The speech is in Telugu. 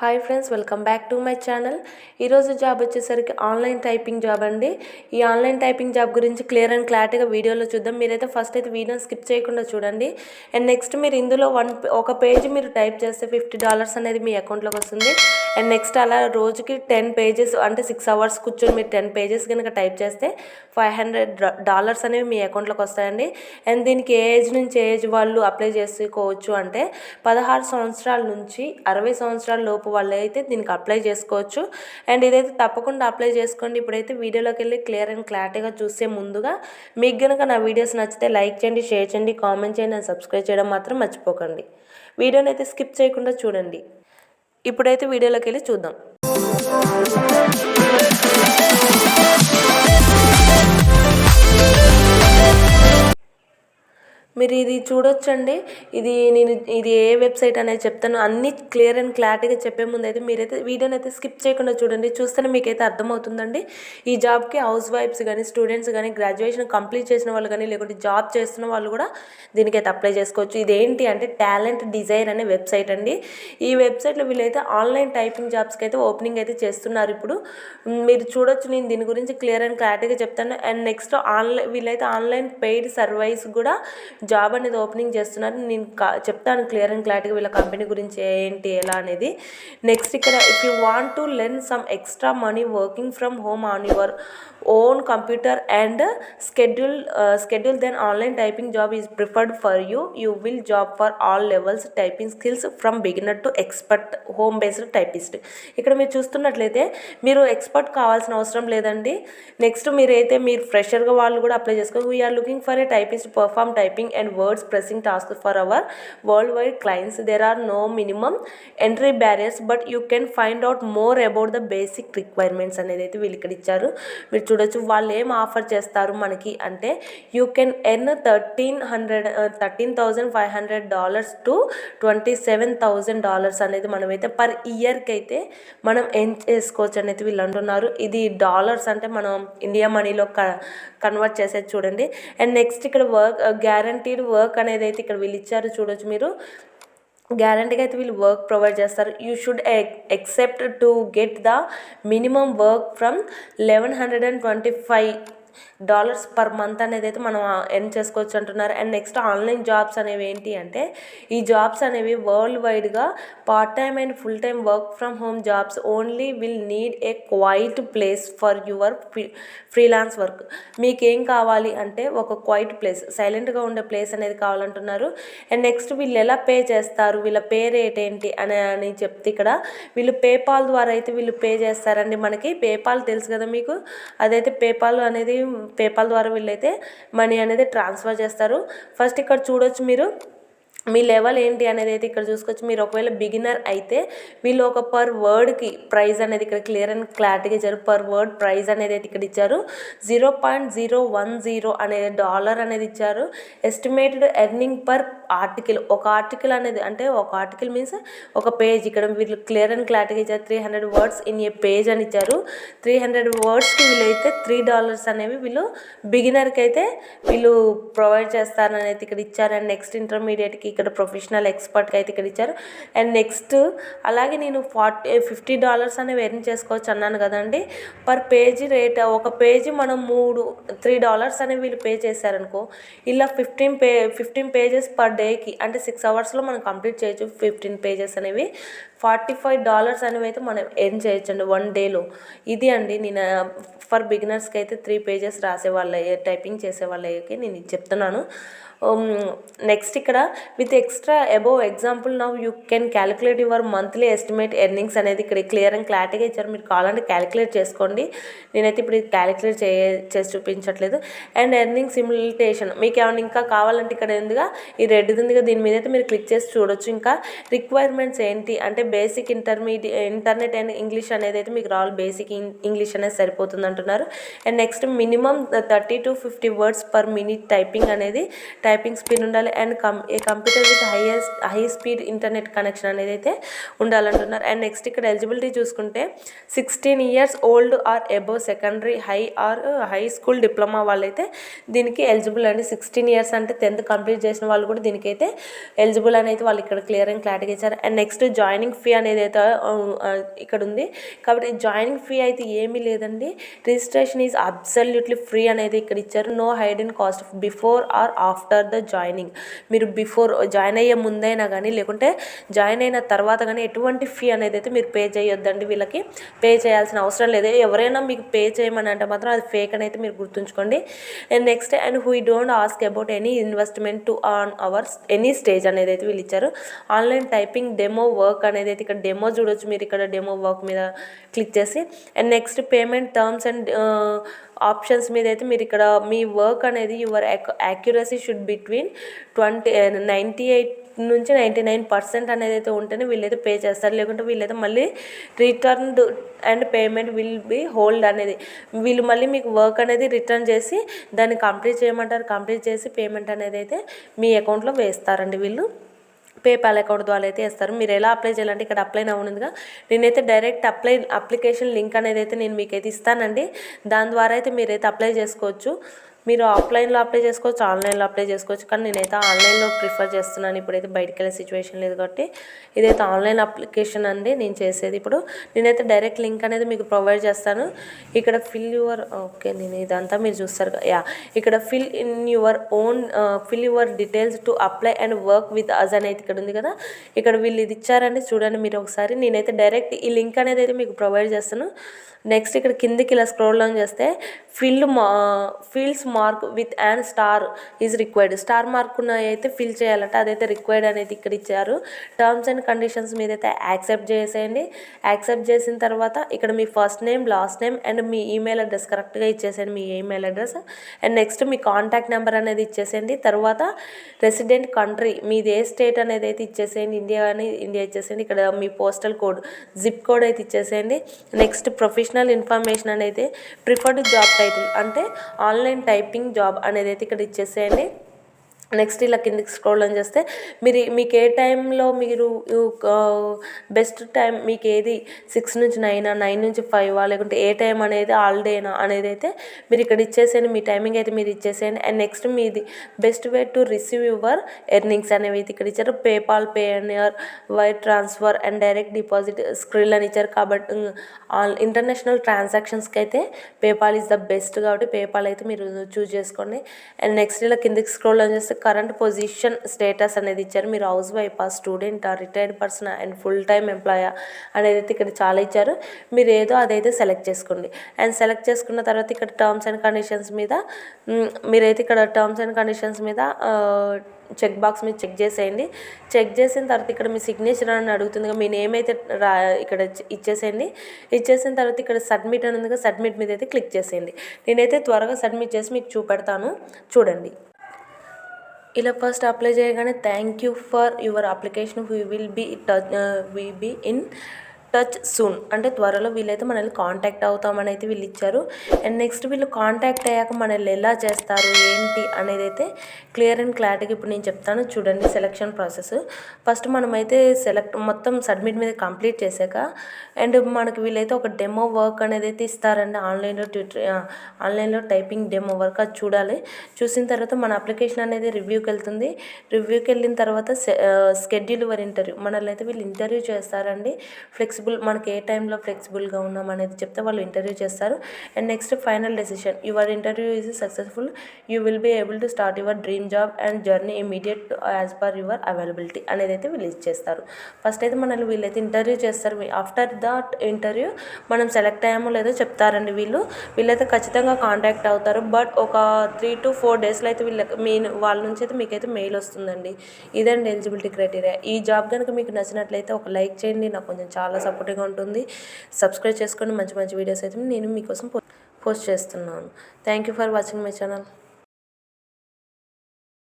Hi friends, welcome back to my channel. ఈరోజు జాబ్ వచ్చేసరికి ఆన్లైన్ టైపింగ్ జాబ్ అండి. ఈ ఆన్లైన్ టైపింగ్ జాబ్ గురించి క్లియర్ అండ్ క్లారిటీగా వీడియోలో చూద్దాం. మీరైతే ఫస్ట్ అయితే వీడియోని స్కిప్ చేయకుండా చూడండి. అండ్ నెక్స్ట్ మీరు ఇందులో ఒక పేజ్ మీరు టైప్ చేస్తే $50 అనేది మీ అకౌంట్లోకి వస్తుంది. అండ్ నెక్స్ట్ అలా రోజుకి 10 పేజెస్ అంటే 6 అవర్స్ కూర్చొని మీరు 10 పేజెస్ కనుక టైప్ చేస్తే $500 అనేవి మీ అకౌంట్లోకి వస్తాయండి. అండ్ దీనికి ఏ ఏజ్ నుంచి ఏ ఏజ్ వాళ్ళు అప్లై చేసుకోవచ్చు అంటే 16 సంవత్సరాల నుంచి 60 సంవత్సరాల లోపు వాళ్ళు అయితే దీనికి అప్లై చేసుకోవచ్చు. అండ్ ఇదైతే తప్పకుండా అప్లై చేసుకోండి. ఇప్పుడైతే వీడియోలోకి వెళ్ళి క్లియర్ అండ్ క్లారిటీగా చూసే ముందుగా మీకు కనుక నా వీడియోస్ నచ్చితే లైక్ చేయండి, షేర్ చేయండి, కామెంట్ చేయండి, అండ్ సబ్స్క్రైబ్ చేయడం మాత్రం మర్చిపోకండి. వీడియోని అయితే స్కిప్ చేయకుండా చూడండి. ఇప్పుడైతే వీడియోలోకి వెళ్ళి చూద్దాం. మీరు ఇది చూడొచ్చండి. ఇది ఏ వెబ్సైట్ అనేది చెప్తాను. అన్నీ క్లియర్ అండ్ క్లారిటీగా చెప్పే ముందు అయితే మీరైతే వీడియోని అయితే స్కిప్ చేయకుండా చూడండి. చూస్తేనే మీకైతే అర్థమవుతుందండి. ఈ జాబ్కి హౌస్ వైఫ్స్ కానీ, స్టూడెంట్స్ కానీ, గ్రాడ్యుయేషన్ కంప్లీట్ చేసిన వాళ్ళు కానీ, లేకుంటే జాబ్ చేస్తున్న వాళ్ళు కూడా దీనికైతే అప్లై చేసుకోవచ్చు. ఇదేంటి అంటే టాలెంట్ డిజైర్ అనే వెబ్సైట్ అండి. ఈ వెబ్సైట్లో వీళ్ళైతే ఆన్లైన్ టైపింగ్ జాబ్స్కి అయితే ఓపెనింగ్ అయితే చేస్తున్నారు. ఇప్పుడు మీరు చూడొచ్చు. నేను దీని గురించి క్లియర్ అండ్ క్లారిటీగా చెప్తాను. అండ్ నెక్స్ట్ వీళ్ళైతే ఆన్లైన్ పెయిడ్ సర్వీస్ కూడా జాబ్ అనేది ఓపెనింగ్ చేస్తున్నారు. నేను చెప్తాను క్లియర్ అండ్ క్లారిటీగా వీళ్ళ కంపెనీ గురించి ఏంటి ఎలా అనేది. నెక్స్ట్ ఇక్కడ if you want to learn some extra money working from home on your own computer and schedule then online typing job is preferred for you. You will job for all levels typing skills from beginner to expert home based typist. ఇక్కడ మీరు చూస్తున్నట్లయితే మీరు ఎక్స్పర్ట్ కావాల్సిన అవసరం లేదండి. నెక్స్ట్ మీరు ఫ్రెషర్గా వాళ్ళు కూడా అప్లై చేసుకోవాలి. We're looking for a typist perform typing and words processing task for our world wide clients. There are no minimum entry barriers but you can find out more about the basic requirements అనేది అయితే వీళ్ళు ఇక్కడ ఇచ్చారు. మీరు చూడొచ్చు వాళ్ళు ఏం ఆఫర్ చేస్తారు మనకి అంటే యూ కెన్ ఎర్న్ $13,500 to $27,000 అనేది మనమైతే పర్ ఇయర్కి అయితే మనం ఎర్న్ చేసుకోవచ్చు అనేది వీళ్ళు అంటున్నారు. ఇది డాలర్స్ అంటే మనం ఇండియా మనీలో కన్వర్ట్ చేసేది చూడండి. అండ్ నెక్స్ట్ ఇక్కడ గ్యారంటీడ్ వర్క్ అనేది అయితే ఇక్కడ వీళ్ళు ఇచ్చారు. చూడొచ్చు మీరు గ్యారంటీగా అయితే వీళ్ళు వర్క్ ప్రొవైడ్ చేస్తారు. You should except to get the minimum work from $1,125 per month అనేది అయితే మనం ఎర్న్ చేసుకోవచ్చు అంటున్నారు. అండ్ నెక్స్ట్ ఆన్లైన్ జాబ్స్ అనేవి ఏంటి అంటే ఈ జాబ్స్ అనేవి వరల్డ్ వైడ్గా part time and full time work from home jobs only will need a quiet place for your freelance work. మీకేం కావాలి అంటే ఒక క్వైట్ ప్లేస్, సైలెంట్గా ఉండే ప్లేస్ అనేది కావాలంటున్నారు. అండ్ నెక్స్ట్ వీళ్ళు ఎలా పే చేస్తారు, వీళ్ళ పే రేట్ ఏంటి అని చెప్తే ఇక్కడ వీళ్ళు పేపాల్ ద్వారా అయితే వీళ్ళు పే చేస్తారండి. మనకి పేపాల్ తెలుసు కదా మీకు, అదైతే పేపాల్ ద్వారా వీళ్ళైతే మనీ అనేది ట్రాన్స్ఫర్ చేస్తారు. ఫస్ట్ ఇక్కడ చూడొచ్చు మీరు మీ లెవెల్ ఏంటి అనేది అయితే ఇక్కడ చూసుకోవచ్చు. మీరు ఒకవేళ బిగినర్ అయితే వీళ్ళు ఒక పర్ వర్డ్కి ప్రైజ్ అనేది ఇక్కడ క్లియర్ అండ్ క్లారిటీగా ఇచ్చారు. పర్ వర్డ్ ప్రైజ్ అనేది అయితే ఇక్కడ ఇచ్చారు. $0.010 అనేది డాలర్ అనేది ఇచ్చారు. ఎస్టిమేటెడ్ ఎర్నింగ్ పర్ ఆర్టికల్, ఒక ఆర్టికల్ అనేది అంటే ఒక ఆర్టికల్ మీన్స్ ఒక పేజ్. ఇక్కడ వీళ్ళు క్లియర్ అండ్ క్లారిటీగా ఇచ్చారు. 300 words ఇన్ ఏ పేజ్ అని ఇచ్చారు. 300 wordsకి వీళ్ళైతే $3 అనేవి వీళ్ళు బిగినర్కి అయితే వీళ్ళు ప్రొవైడ్ చేస్తారని అయితే ఇక్కడ ఇచ్చారు. అండ్ నెక్స్ట్ ఇంటర్మీడియట్కి ఇక్కడ ప్రొఫెషనల్ ఎక్స్పర్ట్కి అయితే ఇక్కడ ఇచ్చారు. అండ్ నెక్స్ట్ అలాగే నేను $50 అనేవి ఎర్న్ చేసుకోవచ్చు అన్నాను కదండి. పర్ పేజీ రేట్ ఒక పేజీ మనం $3 అనేవి వీళ్ళు పే చేశారనుకో, ఇలా 15 పేజెస్ పర్ డేకి అంటే 6 అవర్స్లో మనం కంప్లీట్ చేయొచ్చు. 15 పేజెస్ అనేవి $45 అనేవి అయితే మనం ఎర్న్ చేయొచ్చు అండి 1 డేలో. ఇది అండి నేను ఫర్ బిగినర్స్కి అయితే 3 పేజెస్ రాసే వాళ్ళ టైపింగ్ చేసే వాళ్ళకి నేను ఇది చెప్తున్నాను. నెక్స్ట్ ఇక్కడ with extra above example now you can calculate your monthly estimate earnings అనేది ఇక్కడ క్లియర్ అండ్ క్లారిటీగా ఇచ్చారు. మీరు కావాలంటే క్యాలిక్యులేట్ చేసుకోండి. నేనైతే ఇప్పుడు ఇది క్యాలిక్యులేట్ చేసి చూపించట్లేదు. అండ్ ఎర్నింగ్ సిమ్యులేషన్ మీకు ఏమైనా ఇంకా కావాలంటే ఇక్కడ ఎందుగా ఈ రెడ్ ఉందిగా దీని మీద అయితే మీరు క్లిక్ చేసి చూడొచ్చు. ఇంకా రిక్వైర్మెంట్స్ ఏంటి అంటే బేసిక్ ఇంటర్నెట్ అండ్ ఇంగ్లీష్ అనేది అయితే మీకు రావాలి. బేసిక్ ఇంగ్లీష్ అనేది సరిపోతుంది అంటున్నారు. And next minimum 30 to 50 words per minute typing అనేది టైపింగ్ స్పీడ్ ఉండాలి and a computer with high speed internet connection అనేది అయితే ఉండాలంటున్నారు. అండ్ నెక్స్ట్ ఇక్కడ ఎలిజిబిలిటీ చూసుకుంటే 16 years old or above secondary high school diploma వాళ్ళైతే దీనికి ఎలిజిబుల్ అండి. 16 years అంటే 10th కంప్లీట్ చేసిన వాళ్ళు కూడా దీనికైతే ఎలిజిబుల్ అని అయితే వాళ్ళు ఇక్కడ క్లియర్ అండ్ క్లారిటీగా ఇచ్చారు. అండ్ నెక్స్ట్ జాయినింగ్ ఫీ అనేది అయితే ఇక్కడ ఉంది. కాబట్టి జాయినింగ్ ఫీ అయితే ఏమీ లేదండి. రిజిస్ట్రేషన్ ఈజ్ అబ్సల్యూట్లీ ఫ్రీ అనేది ఇక్కడ ఇచ్చారు. No hidden cost before or after the joining. మీరు బిఫోర్ జాయిన్ అయ్యే ముందైనా కానీ లేకుంటే జాయిన్ అయిన తర్వాత కానీ ఎటువంటి ఫీ అనేది అయితే మీరు పే చేయొద్దండి. వీళ్ళకి పే చేయాల్సిన అవసరం లేదు. ఎవరైనా మీకు పే చేయమని అంటే మాత్రం అది ఫేక్ అని అయితే మీరు గుర్తుంచుకోండి. And next and we don't ask about any investment to on hour any stage అనేది అయితే వీళ్ళు ఇచ్చారు. ఆన్లైన్ టైపింగ్ డెమో వర్క్ అనేది అయితే ఇక్కడ డెమో చూడొచ్చు మీరు ఇక్కడ డెమో వర్క్ మీద క్లిక్ చేసి. And next payment terms and options మీద అయితే మీరు ఇక్కడ మీ వర్క్ అనేది యువర్ యాక్యురసీ షుడ్ బిట్వీన్ 98 నుంచి 99% అనేది అయితే ఉంటేనే వీళ్ళైతే పే చేస్తారు. లేకుంటే వీళ్ళైతే మళ్ళీ returned and payment will be hold అనేది వీళ్ళు మళ్ళీ మీకు వర్క్ అనేది రిటర్న్ చేసి దాన్ని కంప్లీట్ చేయమంటారు. కంప్లీట్ చేసి పేమెంట్ అనేది అయితే మీ అకౌంట్లో వేస్తారండి. వీళ్ళు పేపాల్ అకౌంట్ ద్వారా అయితే వేస్తారు. మీరు ఎలా అప్లై చేయాలంటే ఇక్కడ అప్లై అవునుందిగా నేనైతే డైరెక్ట్ అప్లికేషన్ లింక్ అనేది అయితే నేను మీకైతే ఇస్తానండి. దాని ద్వారా అయితే మీరైతే అప్లై చేసుకోవచ్చు. మీరు ఆఫ్లైన్లో అప్లై చేసుకోవచ్చు, ఆన్లైన్లో అప్లై చేసుకోవచ్చు. కానీ నేనైతే ఆన్లైన్లో ప్రిఫర్ చేస్తున్నాను. ఇప్పుడైతే బయటికి వెళ్ళే సిచ్యువేషన్ లేదు కాబట్టి ఇదైతే ఆన్లైన్ అప్లికేషన్ అండి నేను చేసేది. ఇప్పుడు నేనైతే డైరెక్ట్ లింక్ అనేది మీకు ప్రొవైడ్ చేస్తాను. ఇక్కడ ఫిల్ నేను ఇదంతా మీరు చూస్తారు. ఇక్కడ fill your details to apply and work with us అనేది ఇక్కడ ఉంది కదా. ఇక్కడ వీళ్ళు ఇది ఇచ్చారండి చూడండి మీరు ఒకసారి. నేనైతే డైరెక్ట్ ఈ లింక్ అనేది అయితే మీకు ప్రొవైడ్ చేస్తాను. నెక్స్ట్ ఇక్కడ కిందికి ఇలా స్క్రోల్ డౌన్ చేస్తే fields mark with and star is required. Star mark ఉన్న అయితే ఫిల్ చేయాలంటే అదైతే రిక్వైర్డ్ అనేది ఇక్కడ ఇచ్చారు. టర్మ్స్ అండ్ కండిషన్స్ మీద అయితే యాక్సెప్ట్ చేసేయండి. యాక్సెప్ట్ చేసిన తర్వాత ఇక్కడ మీ first name, last name and మీ ఈమెయిల్ అడ్రస్ కరెక్ట్గా ఇచ్చేసేయండి. మీ ఈమెయిల్ అడ్రస్ అండ్ నెక్స్ట్ మీ కాంటాక్ట్ నెంబర్ అనేది ఇచ్చేసేయండి. తర్వాత రెసిడెంట్ కంట్రీ మీది ఏ స్టేట్ అనేది అయితే ఇచ్చేసేయండి. ఇండియా ఇచ్చేసేయండి. ఇక్కడ మీ పోస్టల్ కోడ్, జిప్ కోడ్ అయితే ఇచ్చేసేయండి. నెక్స్ట్ ప్రొఫెషనల్ ఇన్ఫర్మేషన్ అనేది ప్రిఫర్డ్ జాబ్ టైటిల్ అంటే ఆన్లైన్ టైపింగ్ జాబ్ అనేది అయితే ఇక్కడ ఇచ్చేసేయండి. నెక్స్ట్ ఇలా కిందకి స్క్రోల్ డౌన్ చేస్తే మీకు ఏ టైంలో మీరు బెస్ట్ టైం మీకు ఏది 6 నుంచి 9, 9 నుంచి 5 లేకుంటే ఏ టైం అనేది హాలిడేనా అనేది అయితే మీరు ఇక్కడ ఇచ్చేసేయండి. మీ టైమింగ్ అయితే మీరు ఇచ్చేసేయండి. అండ్ నెక్స్ట్ మీది best way to receive your earnings అనేవి అయితే ఇక్కడ ఇచ్చారు. PayPal, payer, wire transfer and direct deposit Skrill అని ఇచ్చారు. కాబట్టి ఇంటర్నేషనల్ ట్రాన్సాక్షన్స్కి అయితే పేపాల్ ఈజ్ ద బెస్ట్ కాబట్టి పేపాల్ అయితే మీరు చూస్ చేసుకోండి. అండ్ నెక్స్ట్ ఇలా కిందకి స్క్రోల్ డౌన్ చేస్తే కరెంట్ పొజిషన్ స్టేటస్ అనేది ఇచ్చారు. మీరు housewife, student, retired person and full time employee అనేది అయితే ఇక్కడ చాలా ఇచ్చారు. మీరు ఏదో అదైతే సెలెక్ట్ చేసుకోండి. అండ్ సెలెక్ట్ చేసుకున్న తర్వాత ఇక్కడ టర్మ్స్ అండ్ కండిషన్స్ మీద మీరైతే ఇక్కడ టర్మ్స్ అండ్ కండిషన్స్ మీద చెక్ బాక్స్ మీద చెక్ చేసేయండి. చెక్ చేసిన తర్వాత ఇక్కడ మీ సిగ్నేచర్ అని అడుగుతుంది. మీ నేమ్ అయితే ఇక్కడ ఇచ్చేసేయండి. ఇచ్చేసిన తర్వాత ఇక్కడ సబ్మిట్ అని ఉంది. సబ్మిట్ మీద అయితే క్లిక్ చేసేయండి. నేనైతే త్వరగా సబ్మిట్ చేసి మీకు చూపెడతాను చూడండి. ఇలా ఫస్ట్ అప్లై చేయగానే thank you for your application we be in touch soon అంటే త్వరలో వీళ్ళైతే మనల్ని కాంటాక్ట్ అవుతామని అయితే వీళ్ళు ఇచ్చారు. అండ్ నెక్స్ట్ వీళ్ళు కాంటాక్ట్ అయ్యాక మనల్ని ఎలా చేస్తారు ఏంటి అనేది అయితే క్లియర్ అండ్ క్లారిటీగా ఇప్పుడు నేను చెప్తాను చూడండి. సెలెక్షన్ ప్రాసెస్ ఫస్ట్ మనమైతే మొత్తం సబ్మిట్ మీద కంప్లీట్ చేశాక అండ్ మనకి వీళ్ళైతే ఒక డెమో వర్క్ అనేది అయితే ఇస్తారండి. ఆన్లైన్లో టైపింగ్ డెమో వర్క్ అది చూడాలి. చూసిన తర్వాత మన అప్లికేషన్ అనేది రివ్యూకి వెళ్తుంది. రివ్యూకి వెళ్ళిన తర్వాత స్కెడ్యూల్ యువర్ ఇంటర్వ్యూ మనల్ని అయితే వీళ్ళు ఇంటర్వ్యూ చేస్తారండి. మనకి ఏ టైంలో ఫ్లెక్సిబుల్గా ఉన్నాం అనేది చెప్తే వాళ్ళు ఇంటర్వ్యూ చేస్తారు. And next final decision your interview is successful you will be able to start your dream job and journey immediate as per your availability అనేది అయితే వీళ్ళు ఇచ్చేస్తారు. ఫస్ట్ అయితే మనల్ని వీళ్ళైతే ఇంటర్వ్యూ చేస్తారు. ఆఫ్టర్ దట్ ఇంటర్వ్యూ మనం సెలెక్ట్ అయ్యామో లేదో చెప్తారండి. వీళ్ళైతే ఖచ్చితంగా కాంటాక్ట్ అవుతారు. బట్ ఒక 3 to 4 డేస్లో అయితే వాళ్ళ నుంచి అయితే మీకైతే మెయిల్ వస్తుందండి. ఇదండి ఎలిజిబిలిటీ క్రైటీరియా. ఈ జాబ్ కనుక మీకు నచ్చినట్లయితే ఒక లైక్ చేయండి. నాకు కొంచెం చాలా సపోర్టివ్గా ఉంటుంది. సబ్స్క్రైబ్ చేసుకోండి. మంచి మంచి వీడియోస్ అయితే నేను మీకోసం పోస్ట్ చేస్తున్నాను. Thank you for watching my channel.